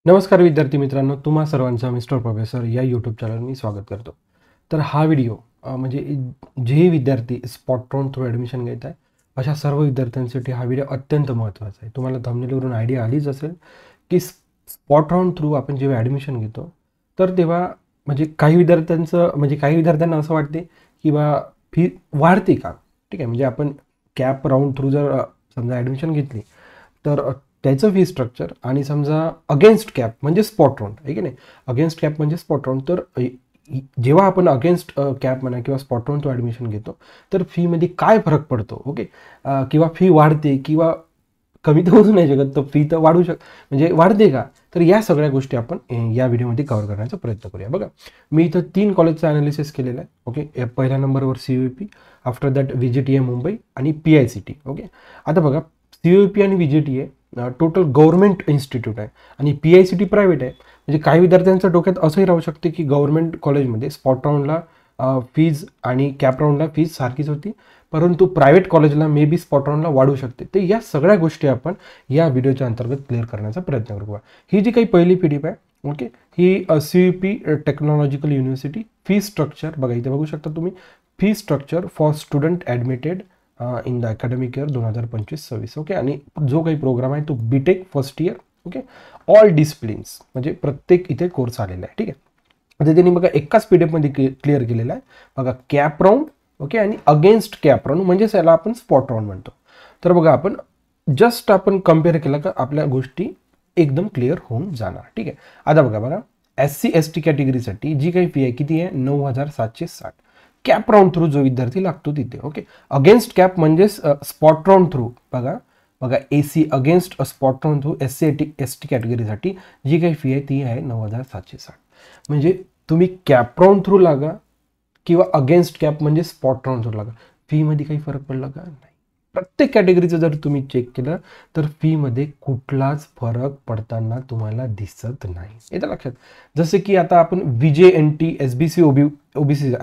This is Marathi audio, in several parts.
नमस्कार विद्यार्थी मित्रांनो, तुम्हा सर्वांचा मिस्टर प्रोफेसर या यूट्यूब चॅनल मी स्वागत करतो. तर हा व्हिडिओ म्हणजे जे विद्यार्थी स्पॉटरॉन थ्रू ॲडमिशन घेत आहे अशा सर्व विद्यार्थ्यांसाठी हा व्हिडिओ अत्यंत महत्त्वाचा आहे. तुम्हाला थंबनेलवरून आयडिया आलीच असेल की स्पॉटरॉन थ्रू आपण जेव्हा ॲडमिशन घेतो तर तेव्हा म्हणजे काही विद्यार्थ्यांना असं वाटते की बा फी वाढते का. ठीक आहे, म्हणजे आपण कॅप राऊंड थ्रू जर समजा ॲडमिशन घेतली तर त्याचं फी स्ट्रक्चर आणि समजा अगेन्स्ट कॅप म्हणजे स्पॉट राऊंड आहे की नाही. अगेन्स्ट कॅप म्हणजे स्पॉट राऊंड. तर जेव्हा आपण अगेन्स्ट कॅप म्हणा किंवा स्पॉट राऊंड तो ॲडमिशन घेतो तर फीमध्ये काय फरक पडतो. ओके, किंवा फी वाढते किंवा कमी तर होऊ नाही शकत, तर फी तर म्हणजे वाढते का. तर या सगळ्या गोष्टी आपण या व्हिडिओमध्ये कव्हर करण्याचा प्रयत्न करूया. बघा, मी इथं 3 कॉलेजचं ॲनालिसिस केलेलं आहे. ओके, पहिल्या नंबरवर CUP, after that VJTA Mumbai आणि PICT. ओके, आता बघा, CUP आणि VJTA टोटल गव्हर्नमेंट इन्स्टिट्यूट आहे आणि PICT प्रायव्हेट आहे. म्हणजे काही विद्यार्थ्यांच्या डोक्यात असंही राहू शकते की गव्हर्नमेंट कॉलेजमध्ये स्पॉट राऊंडला फीज आणि कॅप राऊंडला फीज सारखीच होती, परंतु प्रायव्हेट कॉलेजला मे बी स्पॉट राऊंडला वाढू शकते. तर या सगळ्या गोष्टी आपण या व्हिडिओच्या अंतर्गत क्लिअर करण्याचा प्रयत्न करू. ही जी काही पहिली PDF आहे, ओके, ही CUP technological university fee structure. बघा, इथे बघू शकता तुम्ही, fee structure for student admitted in the academic year 2025-26. Okay, आणि जो काही प्रोग्राम आहे तो BTech first year. Okay, all disciplines म्हणजे प्रत्येक इथे कोर्स आलेला आहे. ठीक आहे, आता त्यांनी बघा एकाच PDF मध्ये क्लिअर केलेला आहे. बघा, कॅप राऊंड, ओके, आणि अगेन्स्ट कॅप राऊंड म्हणजेच याला आपण स्पॉट राऊंड म्हणतो. तर बघा, आपण कम्पेअर केलं का आपल्या गोष्टी एकदम क्लिअर होऊन जाणार. ठीक आहे, आता बघा SC/ST कॅटेगरीसाठी जी काही फी आहे किती आहे, 9,760. कॅप राऊंड थ्रू जो विद्यार्थी लागतो तिथे. ओके, अगेन्स्ट कॅप म्हणजेच स्पॉट राऊंड थ्रू. बघा AC against spot round through SC/ST कॅटेगरीसाठी जी काही फी आहे ती आहे 9,760. म्हणजे तुम्ही कॅप राऊंड थ्रू लागा किंवा अगेन्स्ट कॅप म्हणजे स्पॉट राऊंड थ्रू लागा, फीमध्ये काही फरक पडला का? नाही. प्रत्येक कॅटेगरीचं जर तुम्ही चेक केलं तर फीमध्ये कुठलाच फरक पडताना तुम्हाला दिसत नाही. येतं लक्षात. जसे की आता आपण VJNT SBC OBC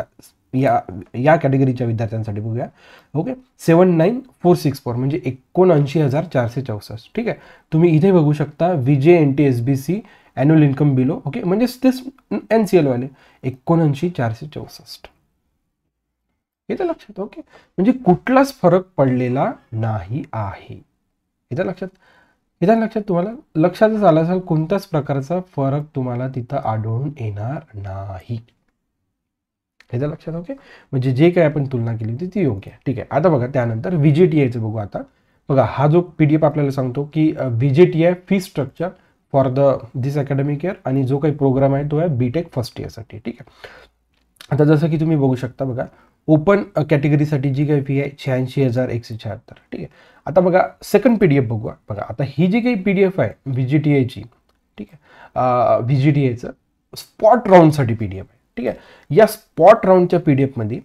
या कॅटेगरीच्या विद्यार्थ्यांसाठी बघूया. ओके, 79,464 म्हणजे 79,464. ठीक आहे, तुम्ही इथे बघू शकता VJNT SBC annual income below. Okay, म्हणजे तेच NCL वाले 79,464. येतं लक्षात. ओके, म्हणजे कुठलाच फरक पडलेला नाही आहे. येतं लक्षात तुम्हाला लक्षातच आलं असेल, कोणत्याच प्रकारचा फरक तुम्हाला तिथं आढळून येणार नाही. येतं लक्षात. ओके, म्हणजे जे काही आपण तुलना केली होती ती योग्य आहे. ठीक आहे, आता बघा त्यानंतर VJTIचं बघू. आता बघा, हा जो PDF आपल्याला सांगतो की VJTI fee structure for this academic year आणि जो काही प्रोग्राम आहे तो आहे BTech फर्स्ट इयरसाठी. ठीक आहे, आता जसं की तुम्ही बघू शकता, बघा ओपन कॅटेगरीसाठी जी काही फी आहे 86,176. ठीक आहे, आता बघा सेकंड PDF बघूया. बघा, आता ही जी काही PDF आहे VJTIची, ठीक आहे, VJTIचं स्पॉट राऊंडसाठी PDF आहे. ठीक आहे, या स्पॉट राऊंडच्या PDF मध्ये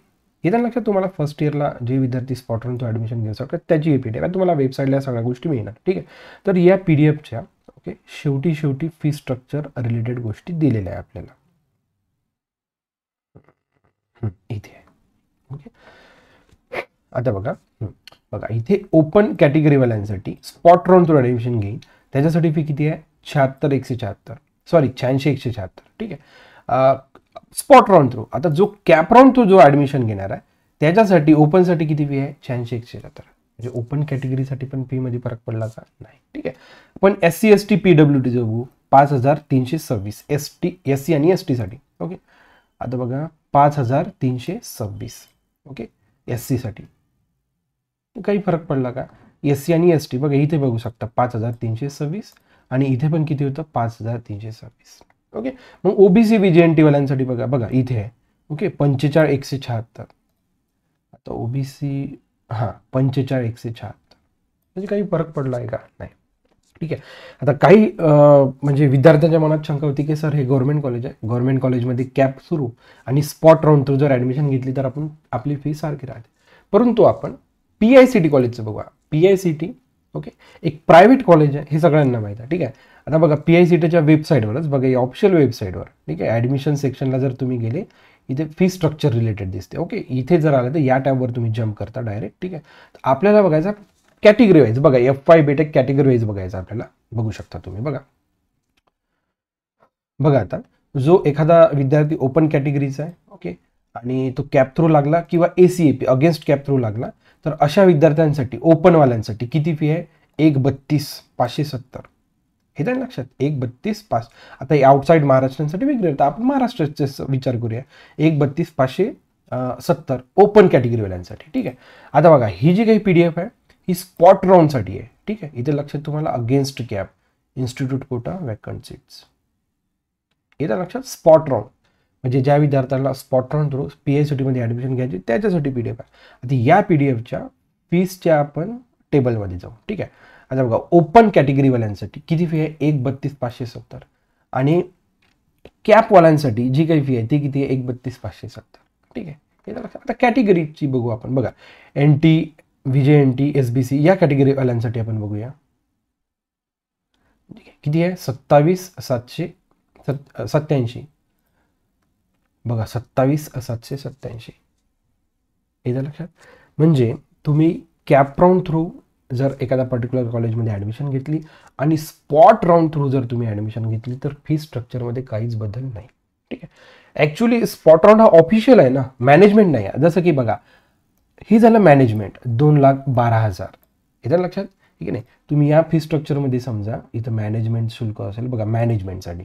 येत्या लक्षात तुम्हाला फर्स्ट इयरला जे विद्यार्थी स्पॉट राऊंड ॲडमिशन घेऊ शकतात त्याची PDF आहे. तुम्हाला वेबसाईटला सगळ्या गोष्टी मिळणार. ठीक आहे, तर या PDFच्या ओके शेवटी फी स्ट्रक्चर रिलेटेड गोष्टी दिलेल्या आहे आपल्याला इथे. ओके, आता बघा इथे ओपन कॅटेगरीवाल्यांसाठी स्पॉट राऊंड थ्रू ॲडमिशन घेईन त्याच्यासाठी फी किती आहे, 76,176. सॉरी, 86,176. ठीक आहे, स्पॉट राऊंड थ्रू. आता जो कॅप राऊंड थ्रू जो ॲडमिशन घेणार आहे त्याच्यासाठी ओपनसाठी किती फी आहे, 86,176. म्हणजे ओपन कॅटेगरीसाठी पण फीमध्ये फरक पडला का? नाही. ठीक आहे, पण SC/ST PWT जो बघू 5,326. SC आणि ST साठी. ओके, आता बघा 5,326. ओके, SC साठी काही फरक पडला का? SC आणि ST बघा इथे बघू शकता 5,326 आणि इथे पण किती होतं 5,326. ओके, मग OBC VJNT वाल्यांसाठी बघा इथे आहे. ओके, 45,176. आता OBC 45,176. म्हणजे काही फरक पडला आहे का? नाही. ठीक आहे, आता काही म्हणजे विद्यार्थ्यांच्या मनात शंका होती की सर हे गव्हर्नमेंट कॉलेज आहे, गव्हर्नमेंट कॉलेजमध्ये कॅप सुरू आणि स्पॉट राऊंड थ्रू जर ॲडमिशन घेतली तर आपली फी सारखी राहते. परंतु आपण PICT कॉलेजचं बघूया. PICT ओके एक प्रायव्हेट कॉलेज आहे हे सगळ्यांना माहीत आहे. ठीक आहे, आता बघा PICTच्या वेबसाईटवरच बघा, या ऑफिशियल वेबसाईटवर, ठीक आहे, ॲडमिशन सेक्शनला जर तुम्ही गेले इथे फी स्ट्रक्चर रिलेटेड दिसते. ओके, इथे जर आलं तर या टॅबवर तुम्ही जम्प करता डायरेक्ट. ठीक आहे, आपल्याला बघायचं कॅटेगरी वाईज. बघा FY BTech कॅटेगरी वाईज बघायचं आपल्याला. बघू शकता तुम्ही. बघा बघा आता, जो एखादा विद्यार्थी ओपन कॅटेगरीचा आहे, ओके, आणि तो कॅप थ्रू लागला किंवा ACAP अगेन्स्ट कॅप थ्रू लागला, तर अशा विद्यार्थ्यांसाठी, ओपनवाल्यांसाठी किती फी आहे? 1,32,570. हे तर लक्षात, 1,32,500. आता हे आउटसाईड महाराष्ट्रांसाठी वेगळे, तर आपण महाराष्ट्राचा विचार करूया. 1,32,570 ओपन कॅटेगरीवाल्यांसाठी. ठीक आहे. आता बघा, ही जी काही PDF आहे ही स्पॉट राऊंडसाठी आहे. ठीक आहे. इथे लक्षात तुम्हाला against CAP, institute quota, vacant seats. येतं लक्षात, स्पॉट राऊंड म्हणजे ज्या विद्यार्थ्यांना स्पॉट राऊंड थ्रू PICT मध्ये ॲडमिशन घ्यायची त्याच्यासाठी PDF आहे. आता या PDFच्या फीसच्या आपण टेबलमध्ये जाऊ. ठीक आहे. आता बघा, ओपन कॅटेगरीवाल्यांसाठी किती फी आहे? 1,32,570. आणि कॅपवाल्यांसाठी जी काही फी आहे ती किती आहे? 1,32,570. ठीक आहे. येतं लक्षात. आता कॅटेगरीची बघू आपण. बघा, NT, VJNT, SBC या कॅटेगरीवाल्यांसाठी आपण बघूया. किती आहे? 27,787. बघा, 27,787. येतं लक्षात. म्हणजे तुम्ही कॅप राऊंड थ्रू जर एखाद्या पर्टिक्युलर कॉलेजमध्ये ॲडमिशन घेतली आणि स्पॉट राऊंड थ्रू जर तुम्ही ॲडमिशन घेतली तर फी स्ट्रक्चरमध्ये काहीच बदल नाही. ठीक आहे. ॲक्च्युली स्पॉट राऊंड हा ऑफिशियल आहे ना, मॅनेजमेंट नाही आहे. जसं की बघा, ही झालं मॅनेजमेंट, 2,12,000. येतं लक्षात. ठीक आहे. नाही, तुम्ही या फी स्ट्रक्चरमध्ये समजा इथं मॅनेजमेंट शुल्क असेल. बघा, मॅनेजमेंटसाठी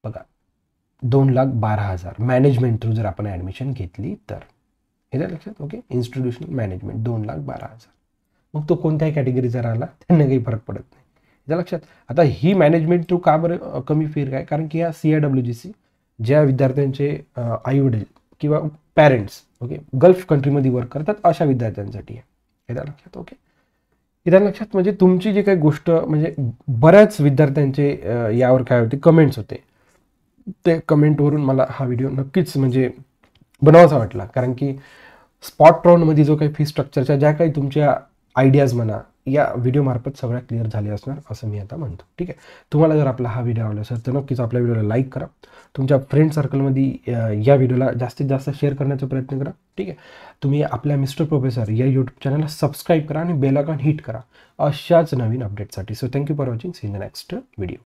बघा 2,12,000 मॅनेजमेंट थ्रू जर आपण ॲडमिशन घेतली तर. येतं लक्षात. Okay, institutional management 2,12,000. मग तो कोणत्याही कॅटेगरीचा राहिला त्यांना काही फरक पडत नाही. येतं लक्षात. आता ही मॅनेजमेंट थ्रू का बरं कमी फी आहे? कारण की या CIWGC ज्या विद्यार्थ्यांचे आईवडील किंवा पॅरेंट्स ओके गल्फ कंट्रीमध्ये वर्क करतात अशा विद्यार्थ्यांसाठी आहे. येतं लक्षात. ओके, येतं लक्षात. म्हणजे तुमची जी काही गोष्ट, म्हणजे बऱ्याच विद्यार्थ्यांचे यावर काय होते, कमेंट्स होते. ते कमेंटवरून मला हा व्हिडिओ नक्कीच म्हणजे बनवायचा वाटला. कारण की स्पॉट राऊंडमध्ये जो काही फी स्ट्रक्चरच्या ज्या काही तुमच्या आयडियाज म्हणा या व्हिडिओमार्फत सगळ्या क्लिअर झाले असणार असं मी आता म्हणतो. ठीक आहे. तुम्हाला जर आपला हा व्हिडिओ आवडला असेल तर नक्कीच आपल्या व्हिडिओला लाईक करा. तुमच्या फ्रेंड सर्कलमध्ये या व्हिडिओला जास्तीत जास्त शेअर करण्याचा प्रयत्न करा. ठीक आहे. तुम्ही आपल्या मिस्टर प्रोफेसर या यूट्यूब चॅनलला सबस्क्राईब करा आणि बेल आयकॉन हिट करा अशाच नवीन अपडेटसाठी. So thank you for watching. See in the next video.